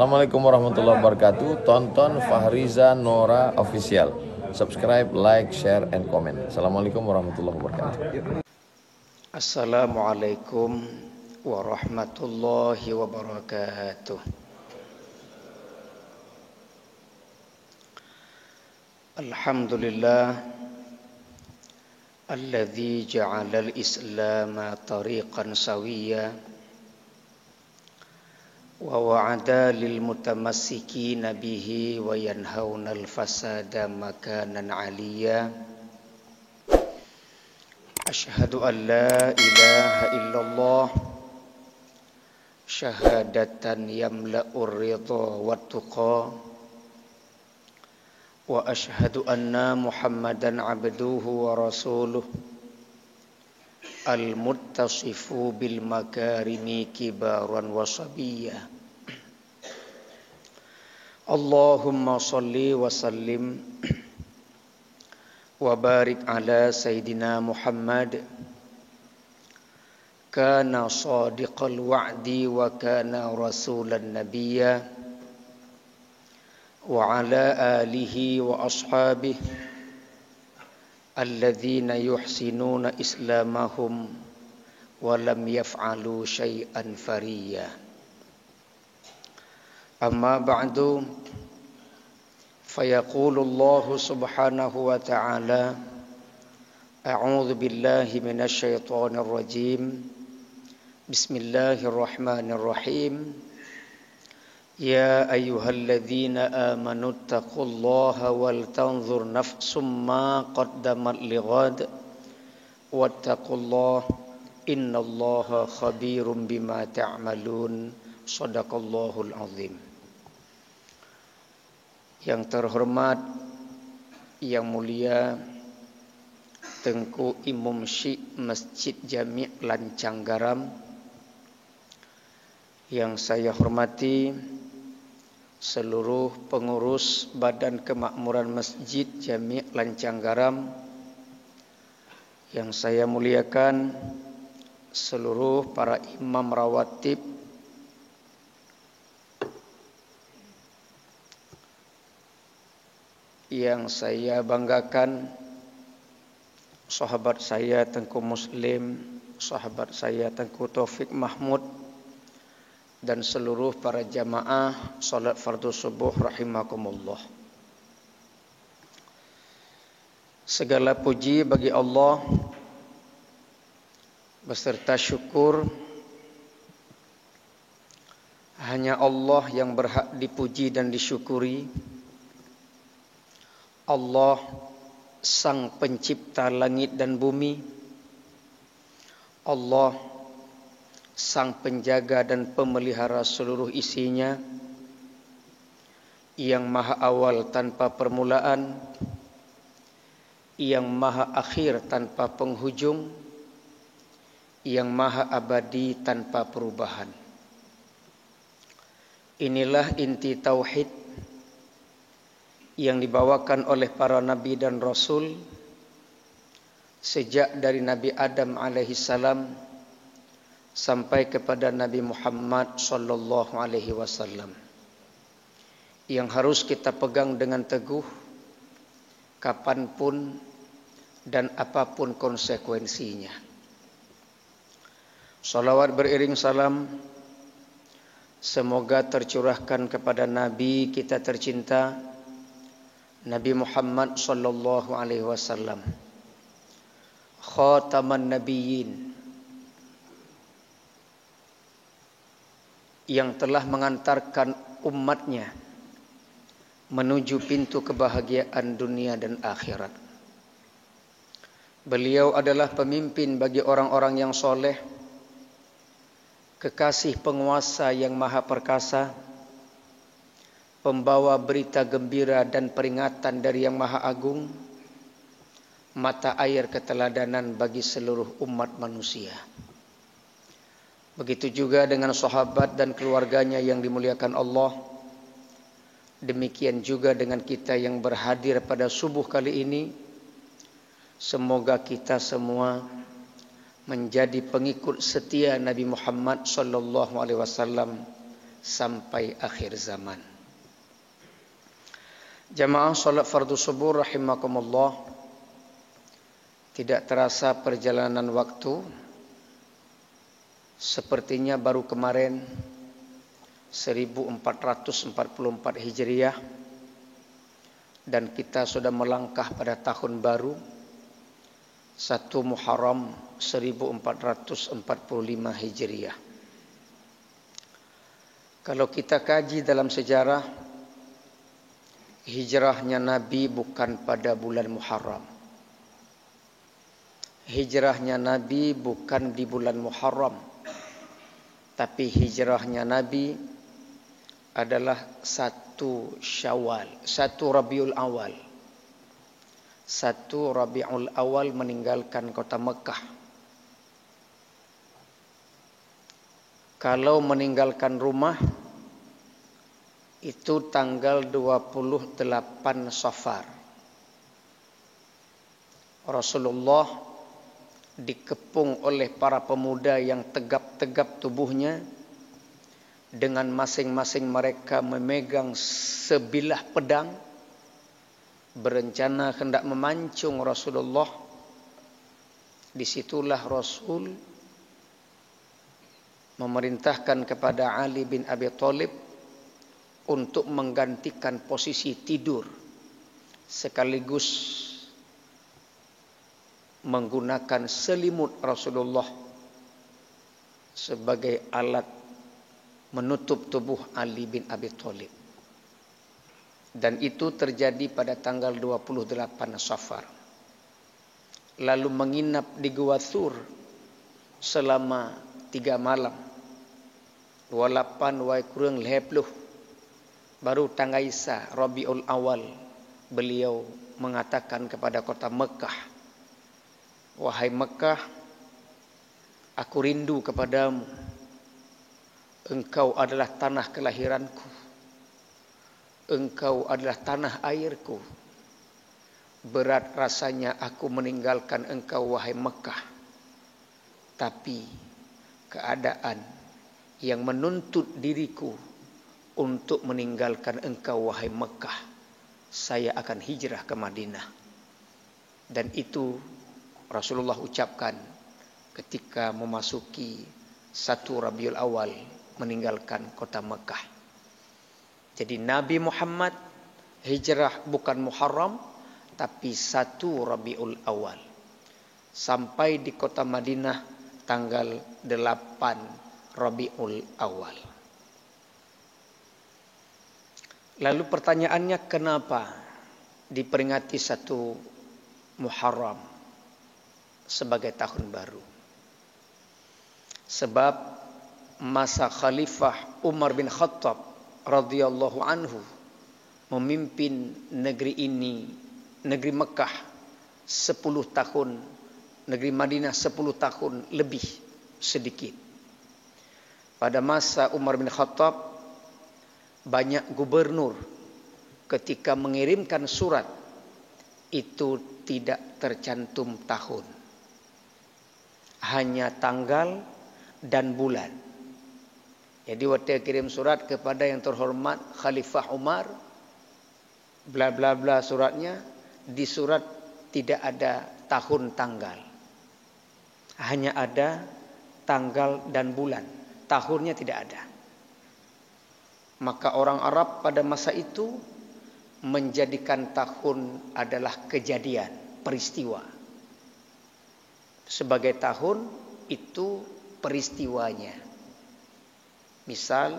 Assalamualaikum warahmatullahi wabarakatuh. Tonton Fahriza Nora Official. Subscribe, like, share, and comment. Assalamualaikum warahmatullahi wabarakatuh. Assalamualaikum warahmatullahi wabarakatuh. Alhamdulillah alladzi ja'ala al-islam tariqan sawiyya wa wa'ada lil mutamassikina bihi wa yanhauna al-fasada makanan 'aliyya. Asyhadu an la ilaha illallah syahadatan yamla'ur ridha wat tuqa wa asyhadu anna Muhammadan abduhu wa rasuluh al-muttasifu bil makarimi kibaran wa sabiyya. Allahumma salli wa sallim wa barik ala Sayyidina Muhammad kana sadiqal wa'di wa kana rasulan nabiyya wa ala alihi wa ashabihi alladzina yuhsinuna islamahum wa lam yaf'alu syai'an fariyya. Amma ba'du, fayaqulu Allah subhanahu wa ta'ala a'udzu billahi minasy syaithanir rajim. Bismillahirrahmanirrahim. Ya ayyuhalladzina amanu taqullaha wal tanzur nafsum ma qaddamat lighad wattaqullaha innallaha khabirum bima ta'malun. Shadaqallahul azim. Yang terhormat, yang mulia Tengku Imam Syekh Masjid Jami' Lancang Garam, yang saya hormati seluruh pengurus Badan Kemakmuran Masjid Jami' Lancang Garam, yang saya muliakan seluruh para imam rawatib, yang saya banggakan sahabat saya Tengku Muslim, sahabat saya Tengku Taufik Mahmud, dan seluruh para jamaah salat fardu subuh rahimakumullah. Segala puji bagi Allah beserta syukur. Hanya Allah yang berhak dipuji dan disyukuri. Allah sang pencipta langit dan bumi. Allah sang penjaga dan pemelihara seluruh isinya, yang maha awal tanpa permulaan, yang maha akhir tanpa penghujung, yang maha abadi tanpa perubahan. Inilah inti tauhid yang dibawakan oleh para nabi dan rasul sejak dari Nabi Adam alaihi salam sampai kepada Nabi Muhammad sallallahu alaihi wasallam, yang harus kita pegang dengan teguh kapanpun dan apapun konsekuensinya. Salawat beriring salam semoga tercurahkan kepada Nabi kita tercinta Nabi Muhammad sallallahu alaihi wasallam, khataman nabiyyin, yang telah mengantarkan umatnya menuju pintu kebahagiaan dunia dan akhirat. Beliau adalah pemimpin bagi orang-orang yang soleh, kekasih penguasa yang maha perkasa, pembawa berita gembira dan peringatan dari yang maha agung, mata air keteladanan bagi seluruh umat manusia. Begitu juga dengan sahabat dan keluarganya yang dimuliakan Allah. Demikian juga dengan kita yang berhadir pada subuh kali ini. Semoga kita semua menjadi pengikut setia Nabi Muhammad sallallahu alaihi wasallam sampai akhir zaman. Jamaah salat fardu subuh rahimakumullah, tidak terasa perjalanan waktu, sepertinya baru kemarin 1444 Hijriah dan kita sudah melangkah pada tahun baru 1 Muharram 1445 Hijriah. Kalau kita kaji dalam sejarah, hijrahnya Nabi bukan pada bulan Muharram. Hijrahnya Nabi bukan di bulan Muharram, tapi hijrahnya Nabi adalah 1 Syawal, 1 Rabiul Awal. 1 Rabiul Awal meninggalkan kota Mekah. Kalau meninggalkan rumah itu tanggal 28 Safar. Rasulullah dikepung oleh para pemuda yang tegap-tegap tubuhnya, dengan masing-masing mereka memegang sebilah pedang, berencana hendak memancung Rasulullah. Disitulah Rasul memerintahkan kepada Ali bin Abi Thalib untuk menggantikan posisi tidur, sekaligus menggunakan selimut Rasulullah sebagai alat menutup tubuh Ali bin Abi Thalib. Dan itu terjadi pada tanggal 28 Safar. Lalu menginap di Gua Thur selama 3 malam. 28 wai kurang 20. Baru tanggaisa Rabiul Awal beliau mengatakan kepada kota Mekah, "Wahai Mekah, aku rindu kepadamu. Engkau adalah tanah kelahiranku. Engkau adalah tanah airku. Berat rasanya aku meninggalkan engkau, wahai Mekah. Tapi keadaan yang menuntut diriku untuk meninggalkan engkau, wahai Mekah. Saya akan hijrah ke Madinah." Dan itu Rasulullah ucapkan ketika memasuki 1 Rabiul Awal meninggalkan kota Mekah. Jadi Nabi Muhammad hijrah bukan Muharram, tapi 1 Rabiul Awal. Sampai di kota Madinah tanggal 8 Rabiul Awal. Lalu pertanyaannya, kenapa diperingati 1 Muharram sebagai tahun baru? Sebab masa Khalifah Umar bin Khattab radhiyallahu anhu memimpin negeri ini, negeri Mekah 10 tahun, negeri Madinah 10 tahun lebih sedikit. Pada masa Umar bin Khattab, banyak gubernur ketika mengirimkan surat itu tidak tercantum tahun, hanya tanggal dan bulan. Jadi waktu kirim surat kepada yang terhormat Khalifah Umar, bla bla bla suratnya, di surat tidak ada tahun tanggal, hanya ada tanggal dan bulan, tahunnya tidak ada. Maka orang Arab pada masa itu menjadikan tahun adalah kejadian, peristiwa. Sebagai tahun itu peristiwanya. Misal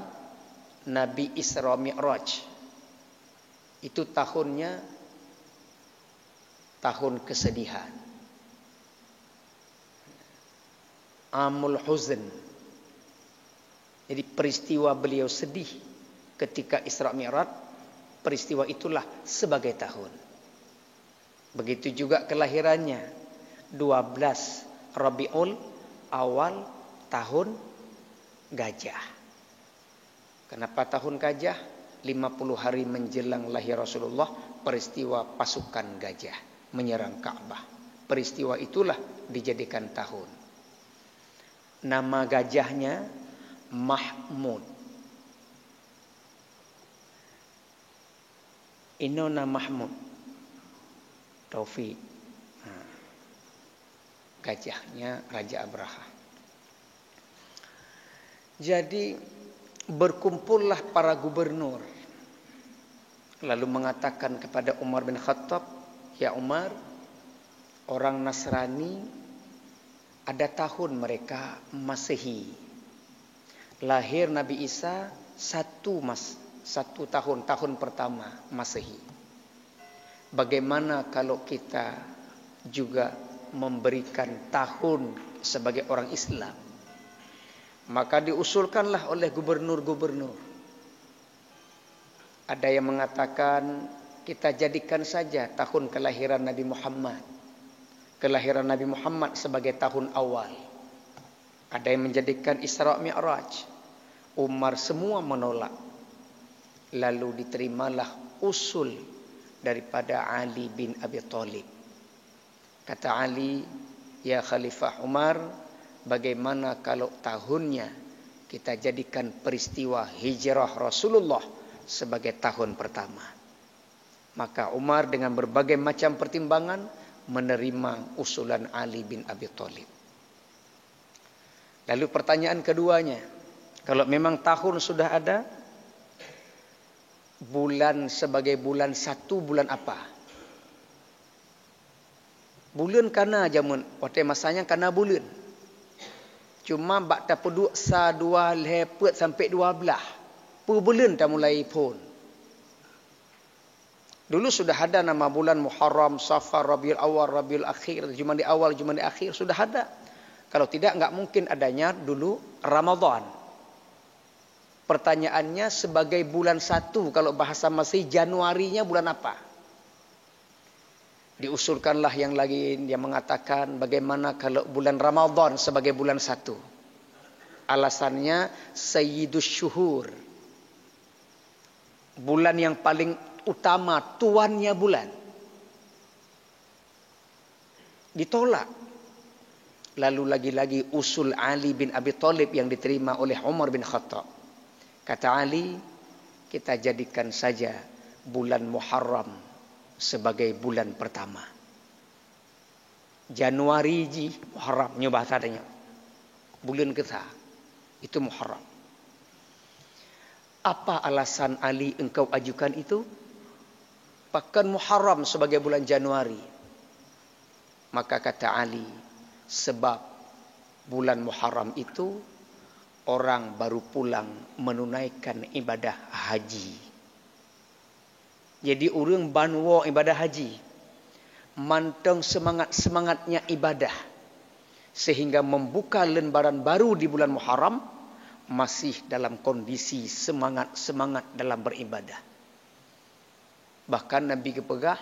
Nabi Isra Mi'raj, itu tahunnya tahun kesedihan. Amul Huzn, jadi peristiwa beliau sedih ketika Isra Mi'raj, peristiwa itulah sebagai tahun. Begitu juga kelahirannya 12 Rabiul Awal, tahun gajah. Kenapa tahun gajah? 50 hari menjelang lahir Rasulullah, peristiwa pasukan gajah menyerang Ka'bah. Peristiwa itulah dijadikan tahun. Nama gajahnya Mahmud. Inona Mahmud Taufik. Gajahnya Raja Abraha. Jadi berkumpullah para gubernur, lalu mengatakan kepada Umar bin Khattab, ya Umar, orang Nasrani ada tahun mereka Masehi. Lahir Nabi Isa satu tahun pertama Masehi. Bagaimana kalau kita juga memberikan tahun sebagai orang Islam? Maka diusulkanlah oleh gubernur-gubernur. Ada yang mengatakan kita jadikan saja tahun kelahiran Nabi Muhammad. Kelahiran Nabi Muhammad sebagai tahun awal. Ada yang menjadikan Isra Mi'raj. Umar semua menolak. Lalu diterimalah usul daripada Ali bin Abi Thalib. Kata Ali, ya Khalifah Umar, bagaimana kalau tahunnya kita jadikan peristiwa hijrah Rasulullah sebagai tahun pertama? Maka Umar dengan berbagai macam pertimbangan menerima usulan Ali bin Abi Thalib. Lalu pertanyaan keduanya, kalau memang tahun sudah ada, bulan sebagai bulan satu, bulan apa? Bulan kana jamun, waktu masanya kana bulan. Cuma bakta peduk sa dua lepet sampai 12. Per bulan dah mulai pun. Dulu sudah ada nama bulan Muharram, Safar, Rabiul Awal, Rabiul Akhir, Jumadil Awal, Jumadil Akhir, sudah ada. Kalau tidak, enggak mungkin adanya dulu Ramadan. Pertanyaannya sebagai bulan satu, kalau bahasa Masih Januarinya bulan apa? Diusulkanlah yang lain yang mengatakan bagaimana kalau bulan Ramadan sebagai bulan satu. Alasannya Sayyidus Syuhur. Bulan yang paling utama, tuannya bulan. Ditolak. Lalu lagi-lagi usul Ali bin Abi Thalib yang diterima oleh Umar bin Khattab. Kata Ali, kita jadikan saja bulan Muharram sebagai bulan pertama. Januari ji Muharram nyoba tadanya. Bulan kita itu Muharram. Apa alasan Ali engkau ajukan itu? Pakan Muharram sebagai bulan Januari. Maka kata Ali, sebab bulan Muharram itu orang baru pulang menunaikan ibadah haji. Jadi orang banwa ibadah haji. Manteng semangatnya ibadah. Sehingga membuka lembaran baru di bulan Muharram. Masih dalam kondisi semangat dalam beribadah. Bahkan Nabi kepegah.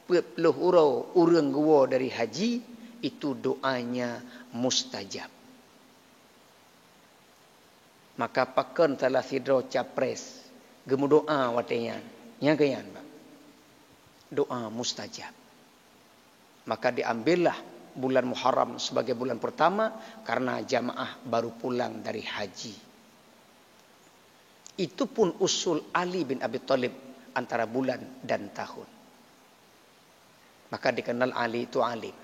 Pepuluh orang gua dari haji. Itu doanya mustajab. Maka pakan telah sidro capres. Gemu doa watenya. Yang keyan, doa mustajab. Maka diambillah bulan Muharram sebagai bulan pertama karena jamaah baru pulang dari haji. Itu pun usul Ali bin Abi Thalib antara bulan dan tahun. Maka dikenal Ali itu alim.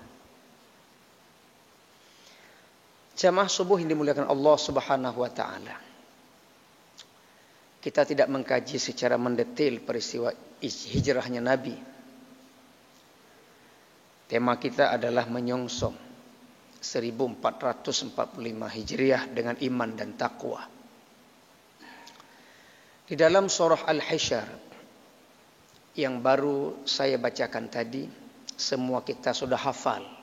Jamaah subuh yang dimuliakan Allah Subhanahu wa taala. Kita tidak mengkaji secara mendetail peristiwa hijrahnya Nabi. Tema kita adalah menyongsong 1445 Hijriah dengan iman dan takwa. Di dalam surah Al-Hasyr yang baru saya bacakan tadi, semua kita sudah hafal.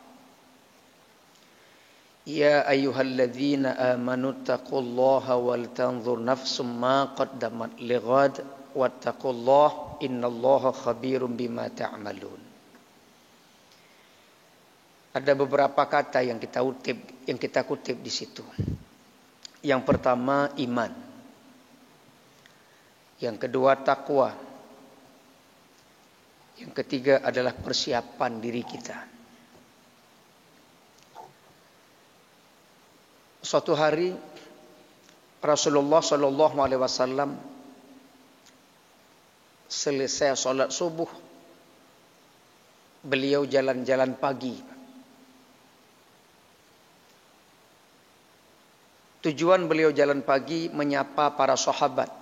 Ya ayyuhalladzina amanu taqullaha wal tanzur nafsum ma qaddamat lighad wattaqullaha innallaha khabirum bima ta'malun. Ada beberapa kata yang kita kutip di situ. Yang pertama iman. Yang kedua takwa. Yang ketiga adalah persiapan diri kita. Suatu hari Rasulullah SAW selesai solat subuh, beliau jalan-jalan pagi. Tujuan beliau jalan pagi menyapa para sahabat,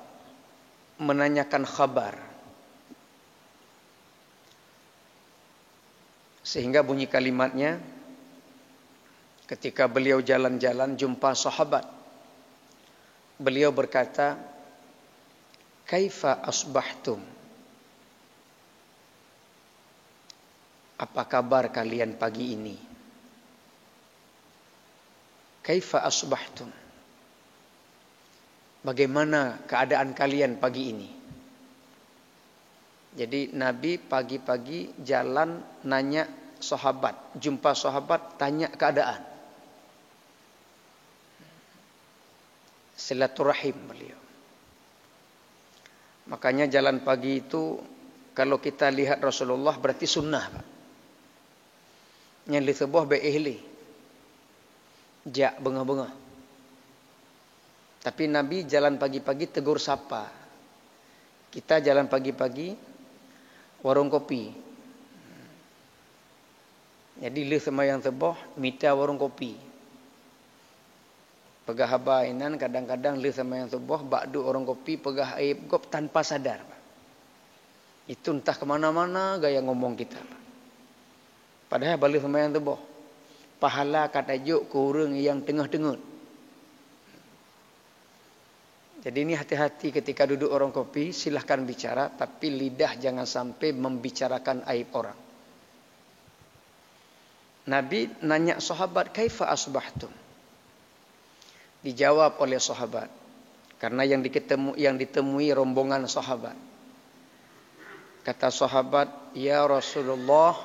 menanyakan kabar. Sehingga bunyi kalimatnya, ketika beliau jalan-jalan jumpa sahabat, beliau berkata, "Kaifa asbahtum?" Apa kabar kalian pagi ini? Kaifa asbahtum? Bagaimana keadaan kalian pagi ini? Jadi Nabi pagi-pagi jalan nanya sahabat, jumpa sahabat, tanya keadaan. Silaturahim beliau. Makanya jalan pagi itu kalau kita lihat Rasulullah berarti sunnah, Pak. Yang li sebuah beihli. Jak bengah-bengah. Tapi Nabi jalan pagi-pagi tegur sapa. Kita jalan pagi-pagi warung kopi. Jadi li semayang sebuah mita warung kopi. Pegah habainan kadang-kadang li sama yang sebuah bakdu orang kopi pegah aib gop tanpa sadar. Itu entah kemana-mana gaya ngomong kita. Padahal balik sama yang sebuah pahala kata juk kurang yang tengah-tengah. Jadi ini hati-hati ketika duduk orang kopi, silahkan bicara, tapi lidah jangan sampai membicarakan aib orang. Nabi nanya sahabat, "Kaifa asbahtum?" Dijawab oleh sahabat. Karena yang ditemui rombongan sahabat. Kata sahabat, "Ya Rasulullah,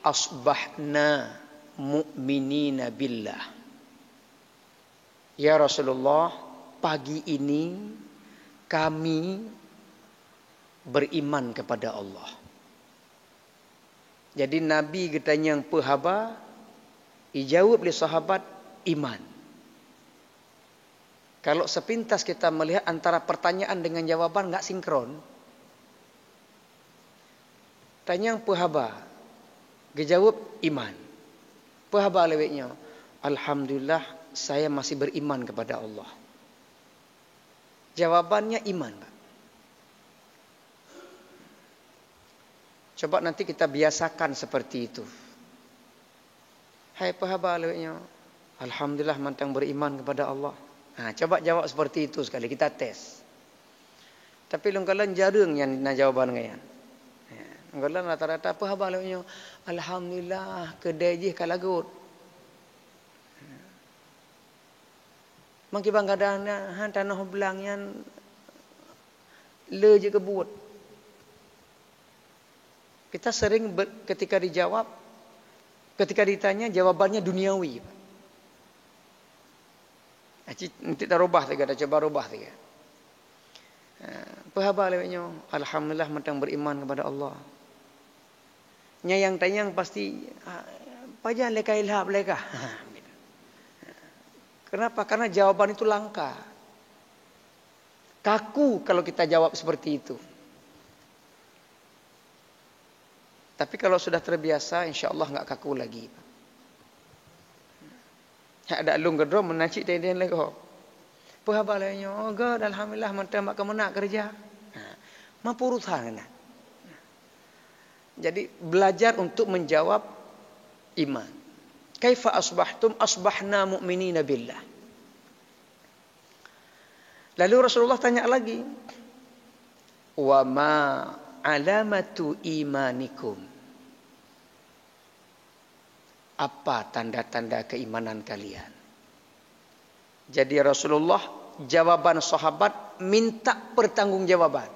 asbahna mu'minina billah." Ya Rasulullah, pagi ini kami beriman kepada Allah. Jadi Nabi katanya yang pehaba, dijawab oleh sahabat, iman. Kalau sepintas kita melihat antara pertanyaan dengan jawaban enggak sinkron. Tanya yang pehaba, dijawab iman. Pehaba leweknya, alhamdulillah saya masih beriman kepada Allah. Jawabannya iman, Pak. Coba nanti kita biasakan seperti itu. Hai pehaba leweknya, alhamdulillah mantang beriman kepada Allah. Nah, coba jawab seperti itu sekali, kita tes. Tapi lengkalan jarang yang nak jawaban ngayan. Lengkalan rata-rata apa habalnya? Alhamdulillah kedai je kalagut. Mangki bang kadang tanah belang yang le je kebut. Kita sering ketika dijawab, ketika ditanya jawabannya duniawi. Nanti dah robah tiga, dah coba robah tiga. Pahaba lewatnya, alhamdulillah mentang beriman kepada Allah. Yang tanya pasti, pajan leka ilham leka. Kenapa? Karena jawaban itu langka. Kaku kalau kita jawab seperti itu. Tapi kalau sudah terbiasa, insya Allah enggak kaku lagi. Ada lung gedro menacik tenden lagi ho. Pahabalanya, oh God, alhamdulillah mentang mak kemana kerja. Mampu urusan. Jadi belajar untuk menjawab iman. Kaifa asbahtum? Asbahna mu'minina billah. Lalu Rasulullah tanya lagi, wa ma alamatu imanikum? Apa tanda-tanda keimanan kalian? Jadi Rasulullah jawaban sahabat minta pertanggungjawaban.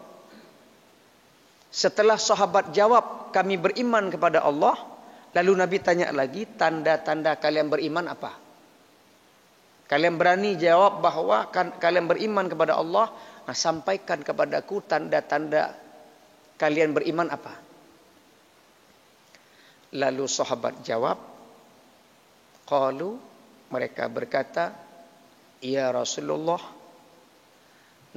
Setelah sahabat jawab kami beriman kepada Allah, lalu Nabi tanya lagi, tanda-tanda kalian beriman apa? Kalian berani jawab bahwa kalian beriman kepada Allah? Nah, sampaikan kepadaku tanda-tanda kalian beriman apa? Lalu sahabat jawab, qalu, mereka berkata, ya Rasulullah,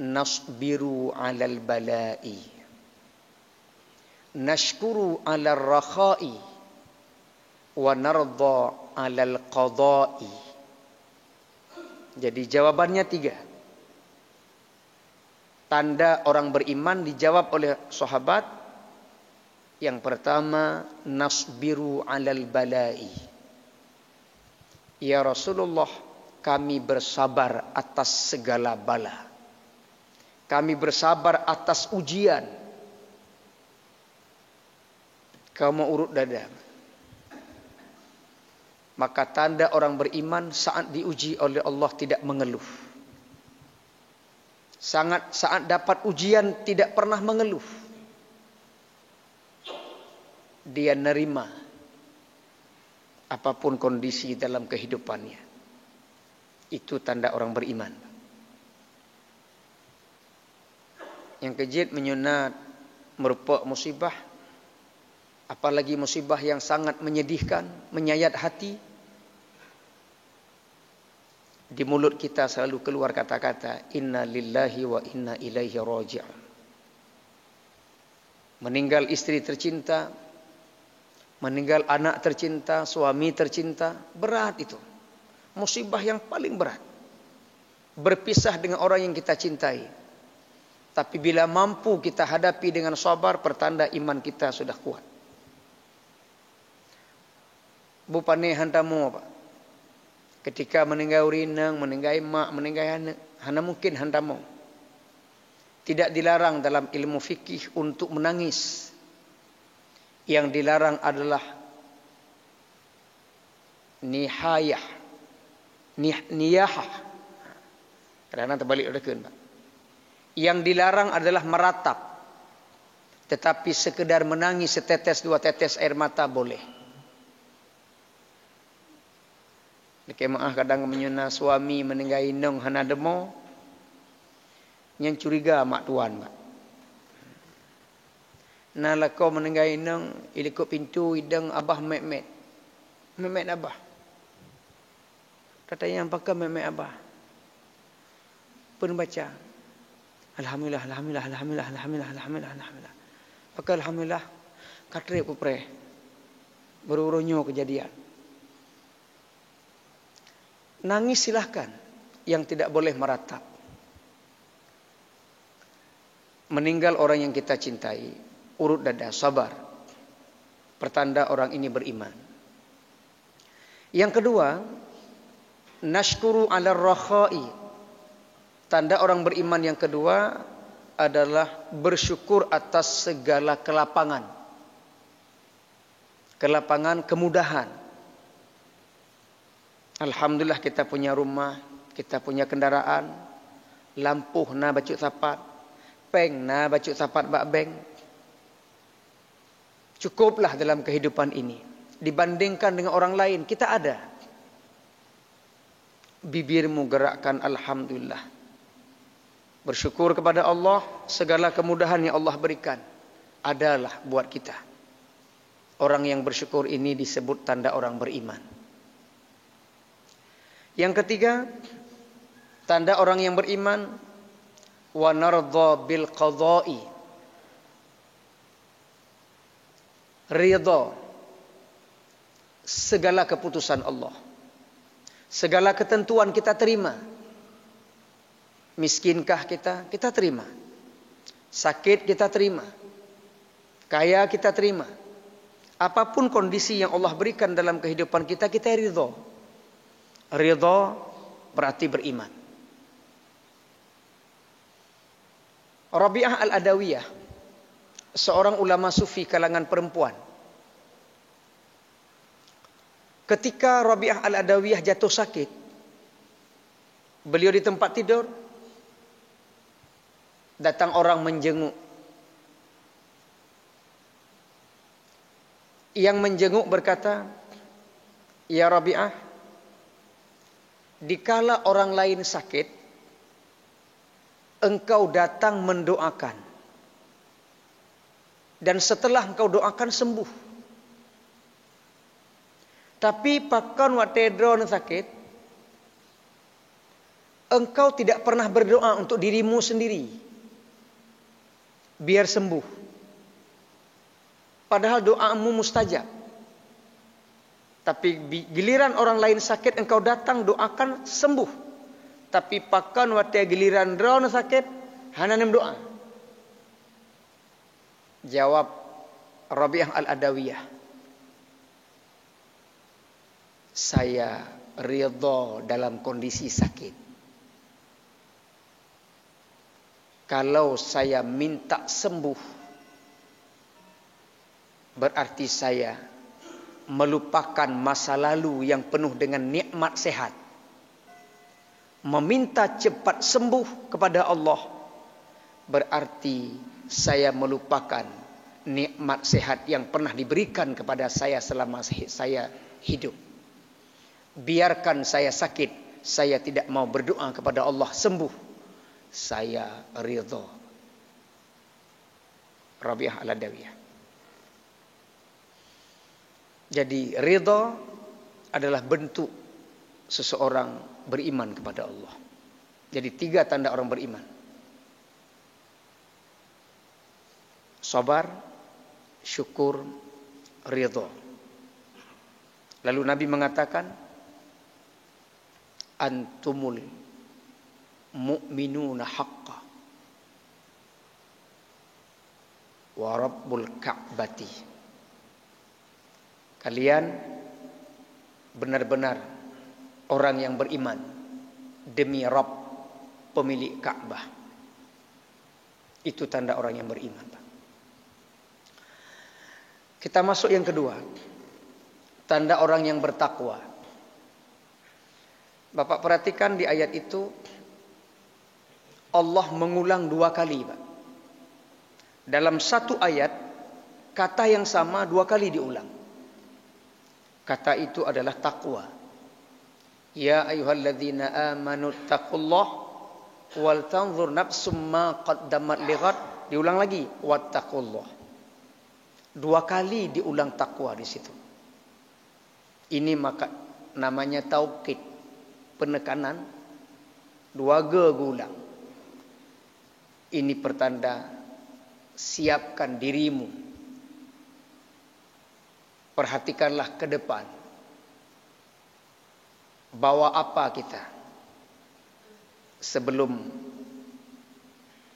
nasbiru 'alal bala'i, nashkuru 'alal rakha'i, wa nardha 'alal qada'i. Jadi jawabannya 3. Tanda orang beriman dijawab oleh sahabat. Yang pertama, nasbiru 'alal bala'i. Ya Rasulullah, kami bersabar atas segala bala. Kami bersabar atas ujian. Kau mau urut dada. Maka tanda orang beriman saat diuji oleh Allah tidak mengeluh. Saat dapat ujian tidak pernah mengeluh. Dia nerima apapun kondisi dalam kehidupannya. Itu tanda orang beriman. Yang kejit menyunat merupakan musibah, apalagi musibah yang sangat menyedihkan, menyayat hati. Di mulut kita selalu keluar kata-kata inna lillahi wa inna ilaihi raji'un. Meninggal istri tercinta, meninggal anak tercinta, suami tercinta, berat itu. Musibah yang paling berat. Berpisah dengan orang yang kita cintai. Tapi bila mampu kita hadapi dengan sabar, pertanda iman kita sudah kuat. Bupane hantamu apa? Ketika meninggal urinang, meninggal mak, meninggal anak, hana mungkin hantamu. Tidak dilarang dalam ilmu fikih untuk menangis. Yang dilarang adalah niyahah. Karena terbalik rekan, Pak. Yang dilarang adalah meratap. Tetapi sekedar menangis setetes 2 tetes air mata boleh. Kemaah kadang menyuna suami meninggal inong hana demo, yang curiga mak tuan, Pak. Nah lako meninggal inong, ilikut pintu idang abah memet. Memet abah. Katanya yang pakai memet abah. Pun baca. Alhamdulillah, alhamdulillah, alhamdulillah, alhamdulillah, alhamdulillah, alhamdulillah. Pakai alhamdulillah, katrip kupre. Berurunya kejadian. Nangis silahkan, yang tidak boleh meratap. Meninggal orang yang kita cintai, urut dada, sabar. Pertanda orang ini beriman. Yang kedua, nashkuru 'alal rakha'i. Tanda orang beriman yang kedua adalah bersyukur atas segala kelapangan. Kelapangan, kemudahan. Alhamdulillah kita punya rumah, kita punya kendaraan, lampu na bacuk sapat, peng na bacuk sapat bak beng. Cukuplah dalam kehidupan ini. Dibandingkan dengan orang lain, kita ada. Bibirmu gerakkan alhamdulillah. Bersyukur kepada Allah, segala kemudahan yang Allah berikan adalah buat kita. Orang yang bersyukur ini disebut tanda orang beriman. Yang ketiga, tanda orang yang beriman, wa nardha bil qada'i. Ridha segala keputusan Allah. Segala ketentuan kita terima. Miskinkah kita? Kita terima. Sakit kita terima. Kaya kita terima. Apapun kondisi yang Allah berikan dalam kehidupan kita, kita ridha. Ridha berarti beriman. Rabi'ah al-Adawiyah, seorang ulama sufi kalangan perempuan. Ketika Rabi'ah al-Adawiyah jatuh sakit, beliau di tempat tidur, datang orang menjenguk. Yang menjenguk berkata, "Ya Rabi'ah, dikala orang lain sakit, engkau datang mendoakan. Dan setelah engkau doakan sembuh. Tapi pakon watedron sakit, engkau tidak pernah berdoa untuk dirimu sendiri biar sembuh. Padahal doamu mustajab. Tapi giliran orang lain sakit, engkau datang doakan sembuh. Tapi pakan waktu giliran drone sakit, hananem doa. Jawab Rabi'ah Al-Adawiyah, saya ridha dalam kondisi sakit. Kalau saya minta sembuh, berarti saya melupakan masa lalu yang penuh dengan nikmat sehat. Meminta cepat sembuh kepada Allah, berarti saya melupakan nikmat sehat yang pernah diberikan kepada saya selama saya hidup. Biarkan saya sakit, saya tidak mau berdoa kepada Allah sembuh. Saya ridha. Rabi'ah Al-Adawiyah. Jadi ridha adalah bentuk seseorang beriman kepada Allah. Jadi 3 tanda orang beriman: sabar, syukur, ridha. Lalu Nabi mengatakan, antumul mu'minuna haqqa wa rabbul ka'bati. Kalian benar-benar orang yang beriman demi Rabb, pemilik Ka'bah. Itu tanda orang yang beriman. Kita masuk yang kedua, tanda orang yang bertakwa. Bapak perhatikan di ayat itu, Allah mengulang 2 kali, Pak. Dalam satu ayat, kata yang sama 2 kali diulang. Kata itu adalah takwa. Ya ayyuhalladzina amanu taqullah wal tanzur nafsum ma qaddamat lighad. Diulang lagi, wattaqullah. 2 kali diulang takwa di situ. Ini maka namanya taukid, penekanan. 2 ulang. Ini pertanda siapkan dirimu. Perhatikanlah ke depan. Bawa apa kita sebelum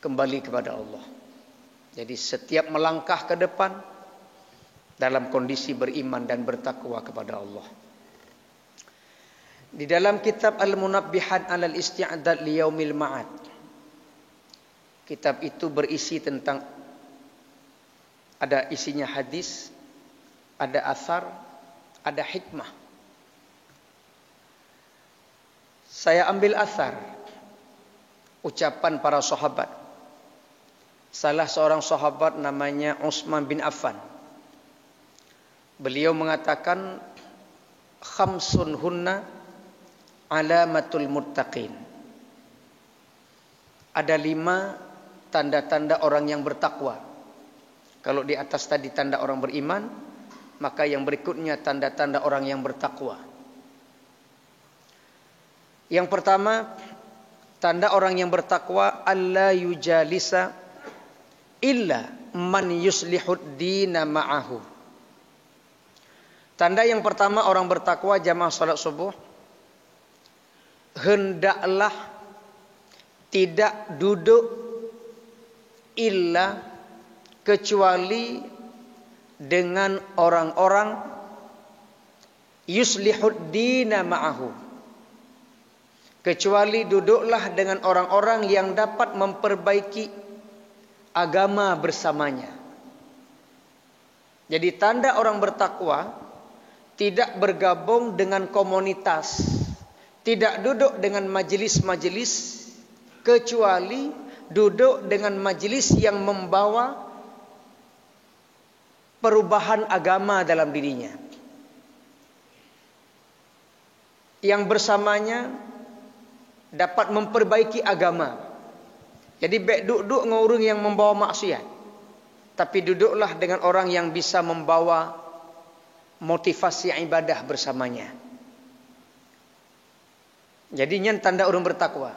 kembali kepada Allah. Jadi setiap melangkah ke depan dalam kondisi beriman dan bertakwa kepada Allah. Di dalam kitab Al-Munabbihat 'alal Isti'dad li Yaumil Ma'ad, kitab itu berisi tentang, ada isinya hadis, ada athar, ada hikmah. Saya ambil athar, ucapan para sahabat. Salah seorang sahabat namanya Utsman bin Affan. Beliau mengatakan, khamsun hunna alamatul muttaqin. Ada 5 tanda-tanda orang yang bertakwa. Kalau di atas tadi tanda orang beriman, maka yang berikutnya tanda-tanda orang yang bertakwa. Yang pertama, tanda orang yang bertakwa, alla yujalisa illa man yuslihud dina ma'ahu. Tanda yang pertama orang bertakwa, jamaah salat subuh, hendaklah tidak duduk illa kecuali dengan orang-orang yuslihud dina ma'ahu. Kecuali duduklah dengan orang-orang yang dapat memperbaiki agama bersamanya. Jadi tanda orang bertakwa tidak bergabung dengan komunitas, tidak duduk dengan majelis-majelis, kecuali duduk dengan majelis yang membawa perubahan agama dalam dirinya, yang bersamanya dapat memperbaiki agama. Jadi baik duduk dengan orang yang membawa maksiat, tapi duduklah dengan orang yang bisa membawa motivasi ibadah bersamanya. Jadi ini tanda orang bertakwa.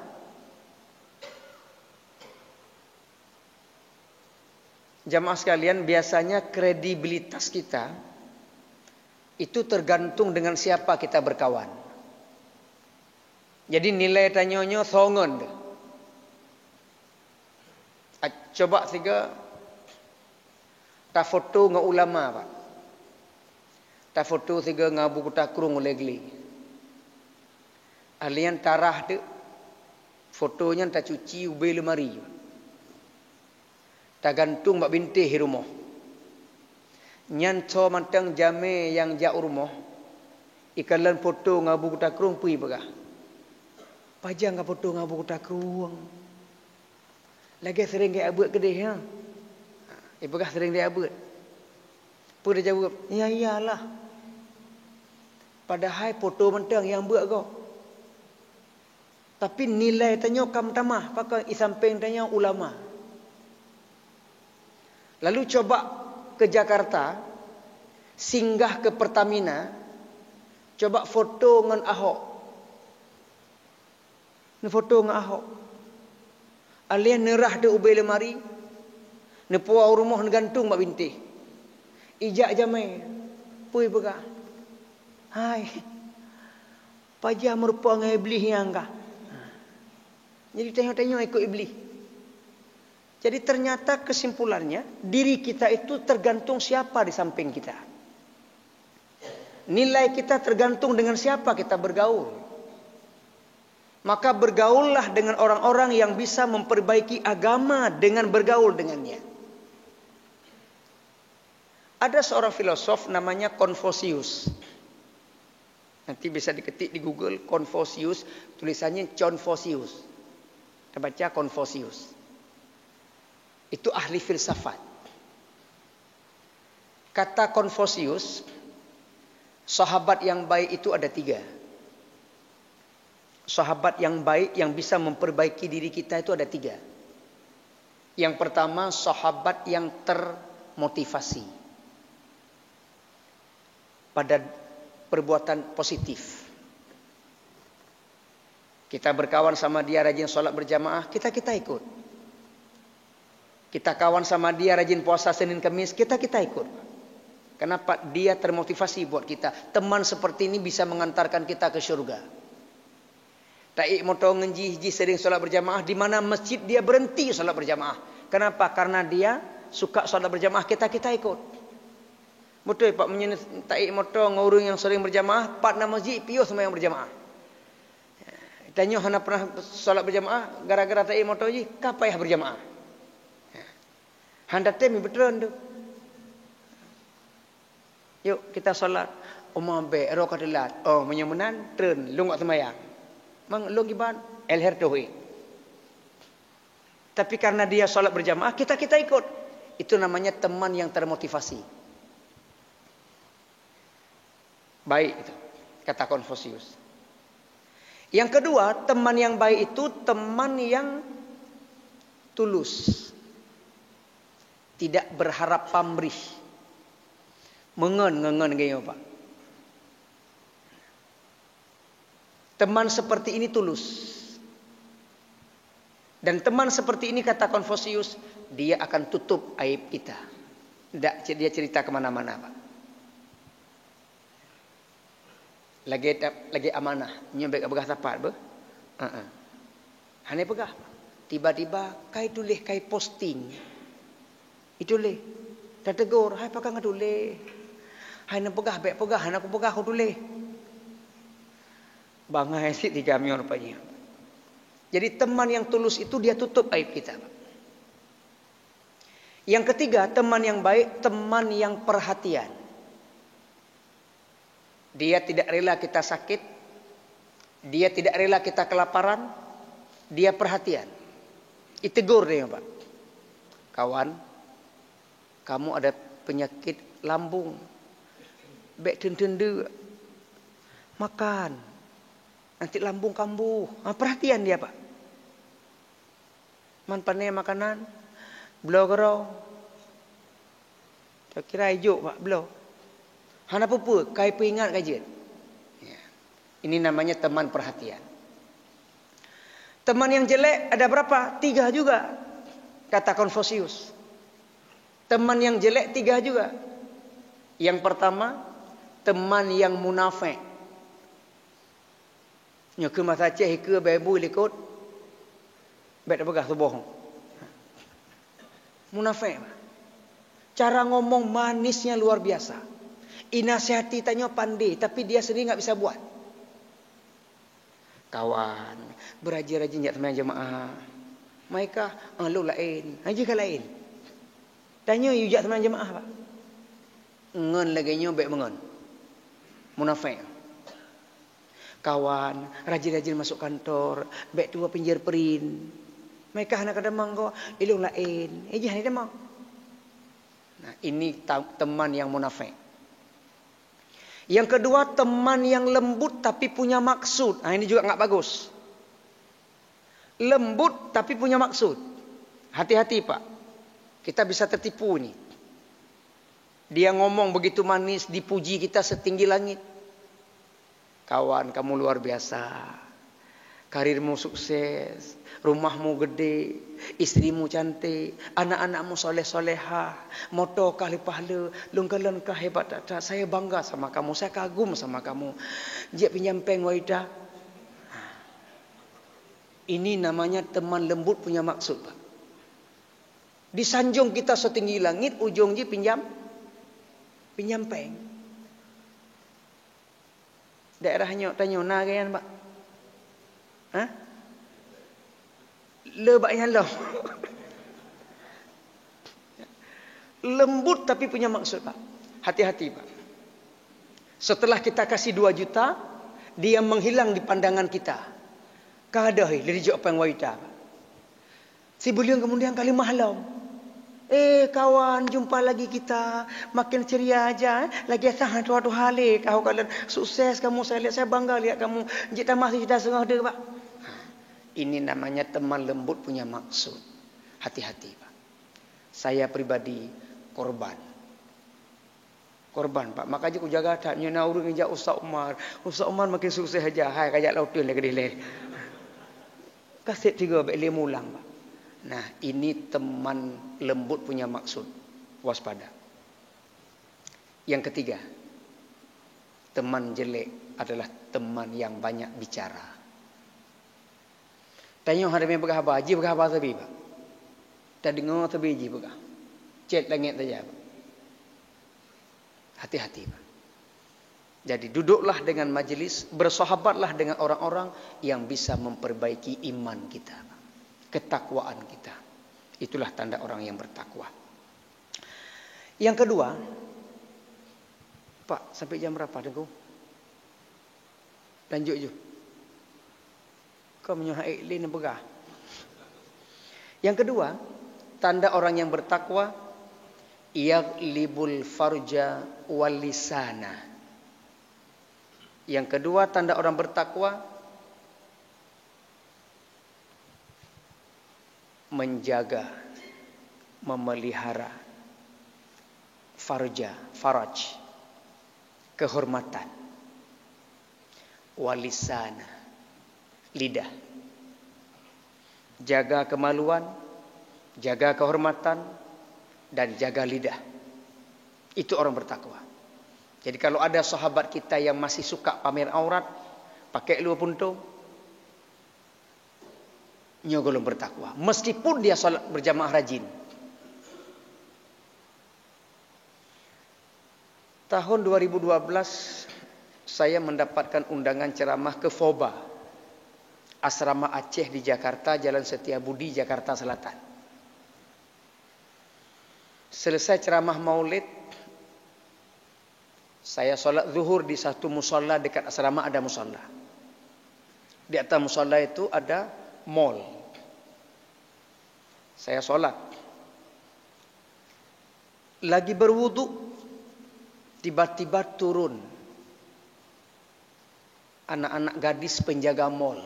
Jamaah sekalian, biasanya kredibilitas kita itu tergantung dengan siapa kita berkawan. Jadi nilai tanyonyo songon. Coba tiga ta foto dengan ulama pak. Ta foto tiga dengan buku takrung legli. Alian tarah tu fotonya ta cuci ubay lemari. Ta gantung bak bintih rumah. Nyan co mantang jame yang jauh rumah. Ikalan foto dengan buku takrung pui begah. Pajang dengan foto dengan buku takrung. Lagi sering dia abut kedih ya. Begah sering dia abut. Pun dia jawab, ya iyalah. Padahal foto mentang yang buat kau. Tapi nilai tanya kam tamah, pakai isamping tanya ulama. Lalu coba ke Jakarta, singgah ke Pertamina, coba foto dengan Ahok. Ni foto dengan Ahok. Alian nerah de ubay lemari, nepua rumah gantung mak binti. Ijak jamai, pui begah. Hai, pajah merupa dengan iblis yang kah. Jadi tengok-tengok ikut iblis. Jadi ternyata kesimpulannya, diri kita itu tergantung siapa di samping kita. Nilai kita tergantung dengan siapa kita bergaul. Maka bergaullah dengan orang-orang yang bisa memperbaiki agama dengan bergaul dengannya. Ada seorang filosof namanya Confucius. Nanti bisa diketik di Google Confucius, tulisannya Confucius. Kita baca Confucius. Itu ahli filsafat. Kata Confucius, sahabat yang baik itu ada 3. Sahabat yang baik yang bisa memperbaiki diri kita itu ada 3. Yang pertama, sahabat yang termotivasi pada perbuatan positif. Kita berkawan sama dia rajin sholat berjamaah, kita ikut. Kita kawan sama dia rajin puasa Senin Kamis, kita ikut. Kenapa? Dia termotivasi buat kita. Teman seperti ini bisa mengantarkan kita ke surga. Taik motor ngenji sering solat berjamaah, di mana masjid dia berhenti solat berjamaah. Kenapa? Karena dia suka solat berjamaah, kita ikut. Betul Pak, menyentuh taik motor ngurung yang sering berjamaah, partner masjid pius semua yang berjamaah. Tanya hana pernah solat berjamaah gara-gara taik motor ji, kapayah berjamaah. Handa temi betul tu. Yuk kita solat. Umma be ero kadilat. Oh menyemenan tren lungok semayang. Mang logiban elher tohi. Tapi karena dia sholat berjamaah, kita ikut. Itu namanya teman yang termotivasi. Baik itu, kata Confucius. Yang kedua, teman yang baik itu teman yang tulus. Tidak berharap pamrih. Mengen gaya Pak. Teman seperti ini tulus. Dan teman seperti ini kata Confucius, dia akan tutup aib kita. Tidak dia cerita kemana-mana Pak. Lagi amanah. Nyobek begah tapat be. Hanya pegah. Tiba-tiba kai tulis kai posting. Itu leh. Dah tegur, hai pakai ngaduleh. Hai nak pegah bek pegah, nak aku pegah aku tulis. Bangai sih 3 miliar rupanya. Jadi teman yang tulus itu dia tutup aib kita. Yang ketiga, teman yang baik, teman yang perhatian. Dia tidak rela kita sakit. Dia tidak rela kita kelaparan. Dia perhatian. Ditegur dia Pak. Kawan, kamu ada penyakit lambung. Bek tende. Makan. Nanti lambung kambuh. Perhatian dia Pak. Man pandai makanan. Belau gerau. Tak kira hijau Pak. Belau. Hana apa-apa. Kai peringat kajian. Ya. Ini namanya teman perhatian. Teman yang jelek ada berapa? 3 juga. Kata Confucius. Teman yang jelek 3 juga. Yang pertama, teman yang munafik. Nyok masa ceh ke bebu likut. Bet begah tu bohong. Munafik. Cara ngomong manisnya luar biasa. Inasihati tanya pandai, tapi dia sendiri enggak bisa buat. Kawan, berajin-rajin jak teman jemaah. Mereka lu lain, haji ka lain. Tanya you jak teman jemaah pak. Ngen lagi nyo baik mengen. Munafik. Kawan, rajin-rajin masuk kantor, baik tua pinjir perin. Mereka nak kadang kau ilung lain. Jangan demang. Nah, ini teman yang munafik. Yang kedua, teman yang lembut tapi punya maksud. Nah, ini juga enggak bagus. Lembut tapi punya maksud. Hati-hati, Pak. Kita bisa tertipu nih. Dia ngomong begitu manis, dipuji kita setinggi langit. Kawan, kamu luar biasa. Karirmu sukses, rumahmu gede, istrimu cantik, anak-anakmu soleh-solehah, moto kali pahala, lungka-lungka hebat tak. Saya bangga sama kamu, saya kagum sama kamu. Dia pinjam peng waida. Ini namanya teman lembut punya maksud, Pak. Disanjung kita setinggi langit, ujung je pinjam peng. Daerahnya tanya nagan, Pak. Hah? Lebak yang lo. Lembut tapi punya maksud, Pak. Hati-hati, Pak. Setelah kita kasih 2 juta, dia menghilang di pandangan kita. Kadai dari jawab pengwaita. Si beliau kemudian kali malam. Kawan, jumpa lagi kita. Makin ceria aja. Lagi sangat suatu hal. Kau kalian sukses kamu. Saya lihat, saya bangga lihat kamu. Jika masih kita setengah dia, Pak. Ini namanya teman lembut punya maksud. Hati-hati, Pak. Saya pribadi korban, Pak. Makanya aku jaga tak. Nyana urung ngejak Ustaz Umar. Ustaz Umar makin sukses aja. Hai kajak lautin lagi dileh. Kasih 3 beli mulang, Pak. Nah, ini teman lembut punya maksud. Waspada. Yang ketiga, teman jelek adalah teman yang banyak bicara. Tanya hari ini berkah haji, berkah apa sabi, Pak? Tak dengar sabi je berkah. Cet langit saja, Pak. Hati-hati, Pak. Jadi duduklah dengan majlis, bersahabatlah dengan orang-orang yang bisa memperbaiki iman kita, Pak. Ketakwaan kita. Itulah tanda orang yang bertakwa. Yang kedua, Pak, sampai jam berapa Dengku? Lanjut je. Kau menyuhai iklin begah. Yang kedua, tanda orang yang bertakwa, yaglibul farja wal lisana. Yang kedua, tanda orang bertakwa, menjaga, memelihara faraj, kehormatan, walisana, lidah. Jaga kemaluan, jaga kehormatan, dan jaga lidah. Itu orang bertakwa. Jadi kalau ada sahabat kita yang masih suka pamer aurat, pakai luar puntung, nyogolong bertakwa. Meskipun dia salat berjamaah rajin. Tahun 2012 saya mendapatkan undangan ceramah ke FOBA, Asrama Aceh di Jakarta, Jalan Setiabudi, Jakarta Selatan. Selesai ceramah maulid, saya solat zuhur di satu musola dekat asrama, ada musola. Di atas musola itu ada mall. Saya solat. Lagi berwudu, tiba-tiba turun anak-anak gadis penjaga mall.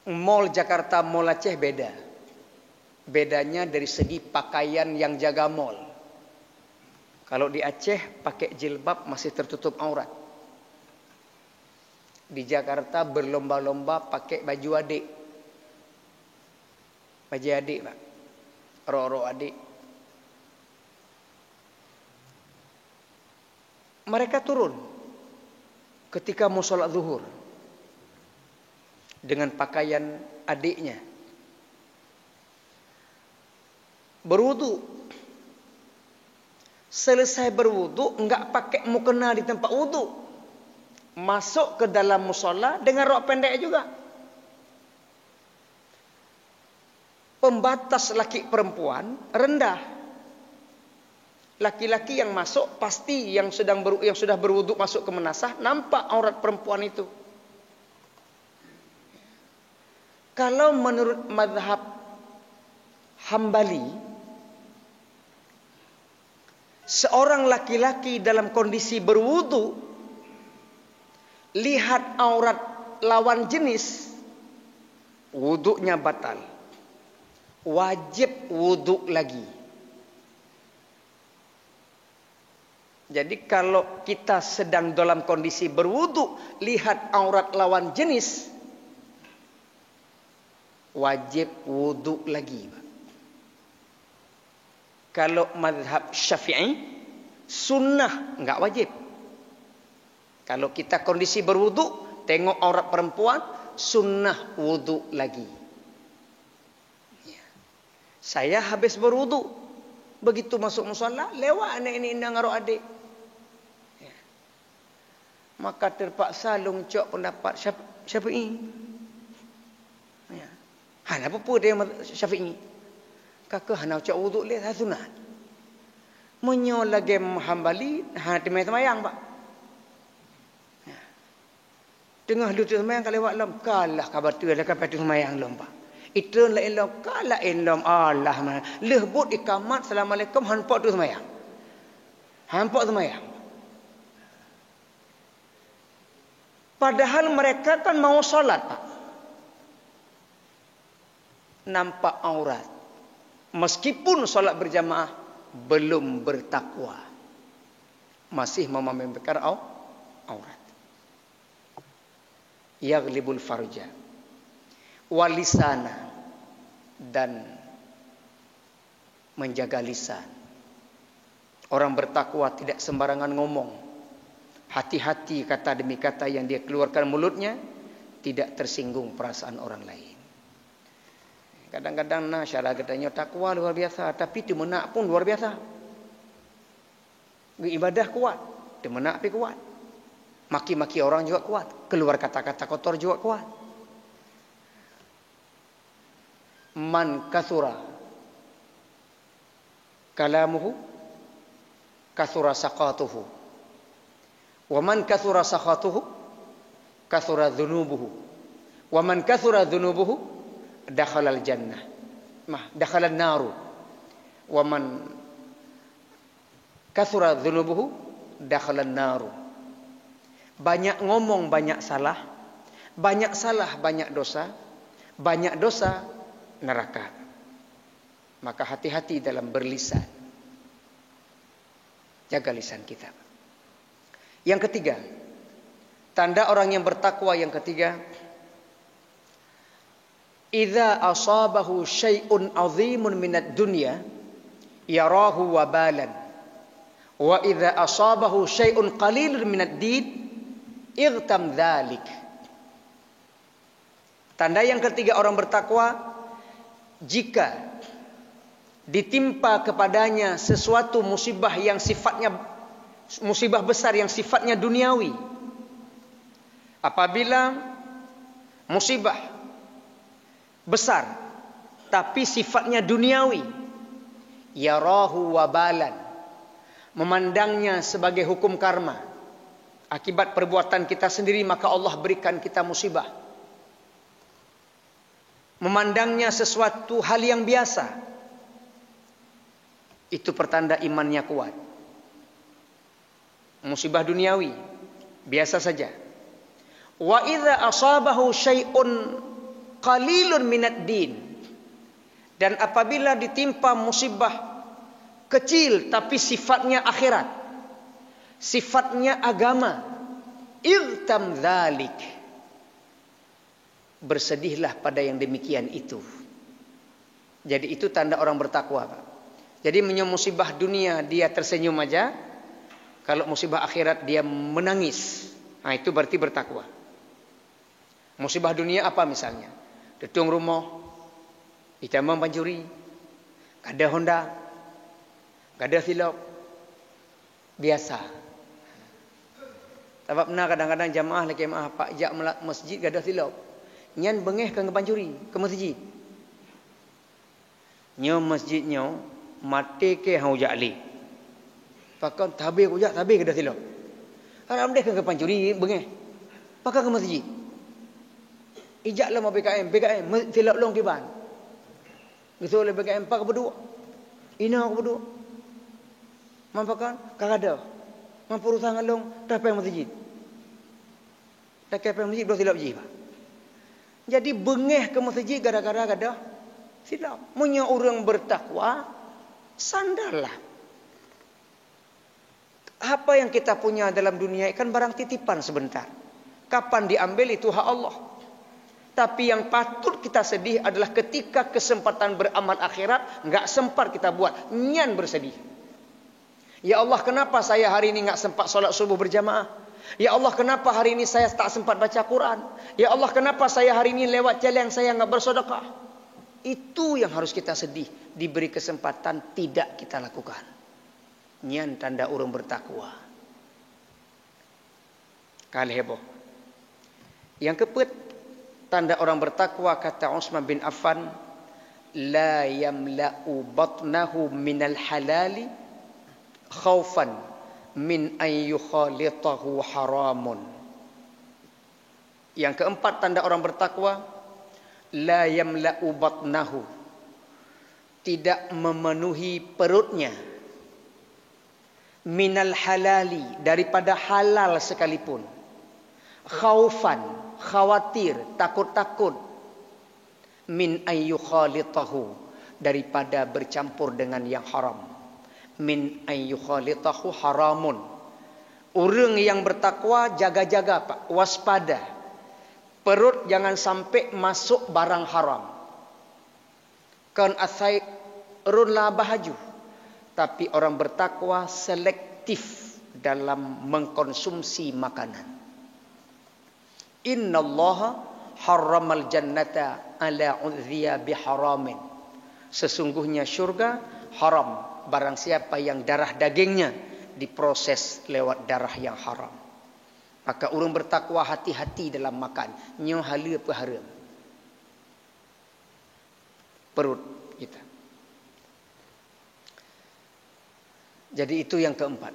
Mall Jakarta, Mall Aceh beda. Bedanya dari segi pakaian yang jaga mall. Kalau di Aceh pakai jilbab masih tertutup aurat. Di Jakarta berlomba-lomba pakai baju adik. Baju adik, Pak. Roro adik. Mereka turun ketika mau sholat zuhur dengan pakaian adiknya. Berwudu. Selesai berwudu, enggak pakai mukena di tempat wudu. Masuk ke dalam musola dengan rok pendek juga. Pembatas laki perempuan rendah. Laki-laki yang masuk pasti yang sudah berwudu masuk ke menasah, nampak aurat perempuan itu. Kalau menurut mazhab Hambali, seorang laki-laki dalam kondisi berwudu lihat aurat lawan jenis, wudunya batal. Wajib wudu lagi. Jadi kalau kita sedang dalam kondisi berwudu, lihat aurat lawan jenis, wajib wudu lagi. Kalau mazhab Syafi'i, sunnah, enggak wajib. Kalau kita kondisi berwudu, tengok aurat perempuan, sunnah wudu lagi. Ya. Saya habis berwudu, begitu masuk musholla, lewat anak ini indah ngaruh adik. Ya. Maka terpaksa lungcok pendapat Syafi'i. Ya. Hana apa dia Syafi'i? Kakak hana ucap wudu le sunat. Menyo lagi Hambali, hana temai semayang pak. Ya. Tengah lutut semayang kalau lewat lam, kalah kabar tu ada kabar tu semayang lam pak. Itu la ilam kalah ilam Allah mana. Lehbut ikamat assalamualaikum hanpak tu semayang. Hanpak semayang. Padahal mereka kan mau solat pak. Nampak aurat. Meskipun solat berjamaah belum bertakwa, masih memamerkan aurat. Yaghlibul farja walisana, dan menjaga lisan. Orang bertakwa tidak sembarangan ngomong. Hati-hati kata demi kata yang dia keluarkan mulutnya, tidak tersinggung perasaan orang lain. Kadang-kadang syarat katanya takwa luar biasa, tapi temenak pun luar biasa. Ibadah kuat, temenak tapi kuat. Maki-maki orang juga kuat, keluar kata-kata kotor juga kuat. Man kathura kalamuhu kathura saqatuhu, wa man kathura saqatuhu kathura dhunubuhu, wa man kathura dhunubuhu dakhalal jannah, dakhalan naru, wa man kathura dhunubuhu dakhalan naru. Banyak ngomong banyak salah banyak dosa, banyak dosa neraka. Maka hati-hati dalam berlisan. Jaga lisan kita. Yang ketiga, tanda orang yang bertakwa yang ketiga, idza asabahu syai'un 'azimun minad dunya yarahu wabalan, wa idza asabahu syai'un qalilun minad din igtam dzalik. Tanda yang ketiga orang bertakwa, jika ditimpa kepadanya sesuatu musibah yang sifatnya musibah besar yang sifatnya duniawi, apabila musibah besar tapi sifatnya duniawi, yarahu wabalan, memandangnya sebagai hukum karma akibat perbuatan kita sendiri, maka Allah berikan kita musibah. Memandangnya sesuatu hal yang biasa, itu pertanda imannya kuat. Musibah duniawi biasa saja. Wa idza asabahu syai'un qalilun minad din, dan apabila ditimpa musibah kecil tapi sifatnya akhirat, sifatnya agama, irtam dzalik, bersedihlah pada yang demikian itu. Jadi itu tanda orang bertakwa, Pak. Jadi musibah dunia dia tersenyum aja. Kalau musibah akhirat dia menangis. Nah, itu berarti bertakwa. Musibah dunia apa misalnya? Detung rumah, dicamang pancuri, ada Honda, ada silap, biasa. Sebab pernah kadang-kadang jamaah lagi maaf pak jak masjid ada silap, nyan bengeh ke pancuri ke masjid. Nyo masjidnya mati ke hau jali. Pakai tabe kujak tabe ke dah silap. Haram deh ke pancuri bengeh. Pakai ke masjid. Ijak lah mau BKM silap long kiban. Gitu oleh BKM pak berdua. Ina aku berdua. Mampakan kagada. Mampu urusan long dah pergi masjid. Dah pergi masjid dah silap ji. Jadi bengeh ke masjid gara-gara ada silap. Munya orang bertakwa sandarlah. Apa yang kita punya dalam dunia kan barang titipan sebentar. Kapan diambil itu hak Allah. Tapi yang patut kita sedih adalah ketika kesempatan beramal akhirat enggak sempat kita buat, nyan bersedih. Ya Allah, kenapa saya hari ini enggak sempat solat subuh berjamaah? Ya Allah, kenapa hari ini saya tak sempat baca Quran? Ya Allah, kenapa saya hari ini lewat jalan saya enggak bersedekah? Itu yang harus kita sedih, diberi kesempatan tidak kita lakukan. Nyan tanda orang bertakwa. Kali heboh. Yang keempat, tanda orang bertakwa kata Utsman bin Affan, la yamla'u batnahu minal halali khaufan min an yukhalitahu haramun. Yang keempat tanda orang bertakwa, la yamla'u batnahu, tidak memenuhi perutnya, minal halali, daripada halal sekalipun, khaufan, khawatir, takut-takut, min ayyukhalitahu, daripada bercampur dengan yang haram. Min ayyukhalitahu haramun. Orang yang bertakwa jaga-jaga pak, waspada. Perut jangan sampai masuk barang haram. Kan asai run la bahaju. Tapi orang bertakwa selektif dalam mengkonsumsi makanan. Innallaha harramal jannata ala udhiya biharamin. Sesungguhnya syurga haram barang siapa yang darah dagingnya diproses lewat darah yang haram. Maka orang bertakwa hati-hati dalam makan. Nyo hala apa haram. Perut kita. Jadi itu yang keempat.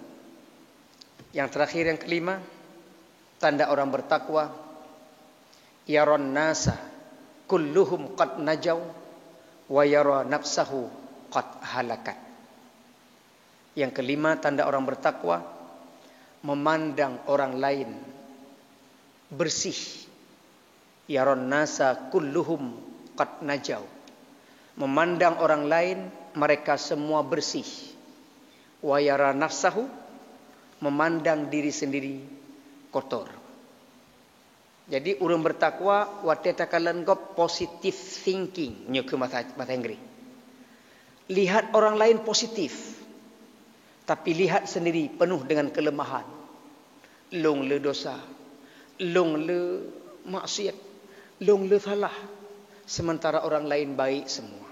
Yang terakhir yang kelima, tanda orang bertakwa, yaron nasa kulluhum qad najaw wa yara nafsahu qad halakat. Yang kelima tanda orang bertakwa, memandang orang lain bersih. Yaron nasa kulluhum qad najaw, memandang orang lain mereka semua bersih. Wa yara nafsahu, memandang diri sendiri kotor. Jadi orang bertakwa watetakalan gop positive thinking nyuku bahasa Inggris. Lihat orang lain positif, tapi lihat sendiri penuh dengan kelemahan. Long le dosa, long le maksiat, long le salah. Sementara orang lain baik semua.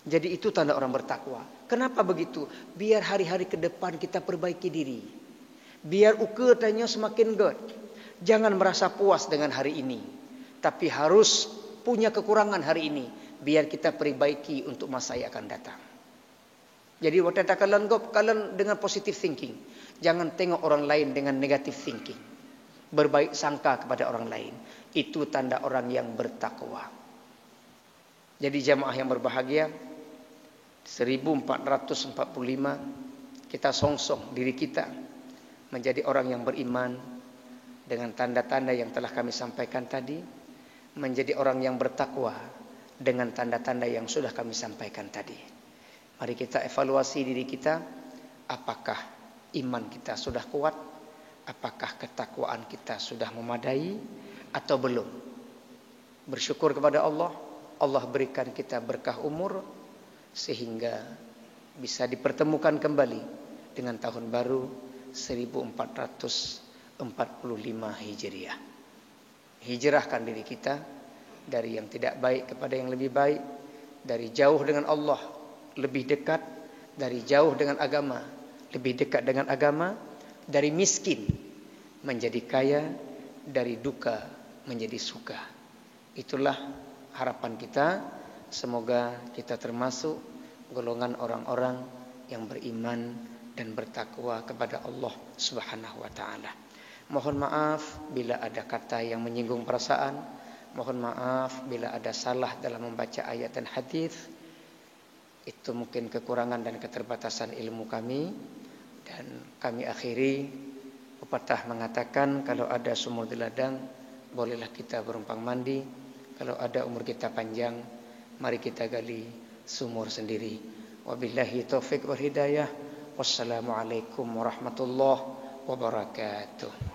Jadi itu tanda orang bertakwa. Kenapa begitu? Biar hari-hari ke depan kita perbaiki diri. Biar uketanya semakin good. Jangan merasa puas dengan hari ini. Tapi harus punya kekurangan hari ini. Biar kita perbaiki untuk masa yang akan datang. Jadi waktu kalian dengan positive thinking. Jangan tengok orang lain dengan negative thinking. Berbaik sangka kepada orang lain. Itu tanda orang yang bertakwa. Jadi jamaah yang berbahagia, 1445 kita songsong diri kita menjadi orang yang beriman dengan tanda-tanda yang telah kami sampaikan tadi, menjadi orang yang bertakwa dengan tanda-tanda yang sudah kami sampaikan tadi. Mari kita evaluasi diri kita, apakah iman kita sudah kuat, apakah ketakwaan kita sudah memadai atau belum. Bersyukur kepada Allah, Allah berikan kita berkah umur, sehingga bisa dipertemukan kembali dengan tahun baru 1445 Hijriah. Hijrahkan diri kita dari yang tidak baik kepada yang lebih baik, dari jauh dengan Allah lebih dekat, dari jauh dengan agama lebih dekat dengan agama, dari miskin menjadi kaya, dari duka menjadi suka. Itulah harapan kita. Semoga kita termasuk golongan orang-orang yang beriman dan bertakwa kepada Allah Subhanahu wa taala. Mohon maaf bila ada kata yang menyinggung perasaan. Mohon maaf bila ada salah dalam membaca ayat dan hadis. Itu mungkin kekurangan dan keterbatasan ilmu kami. Dan kami akhiri, pepatah mengatakan kalau ada sumur di ladang, bolehlah kita berumpang mandi. Kalau ada umur kita panjang, mari kita gali sumur sendiri. Wabillahi taufiq wal hidayah. Wassalamualaikum warahmatullahi wabarakatuh.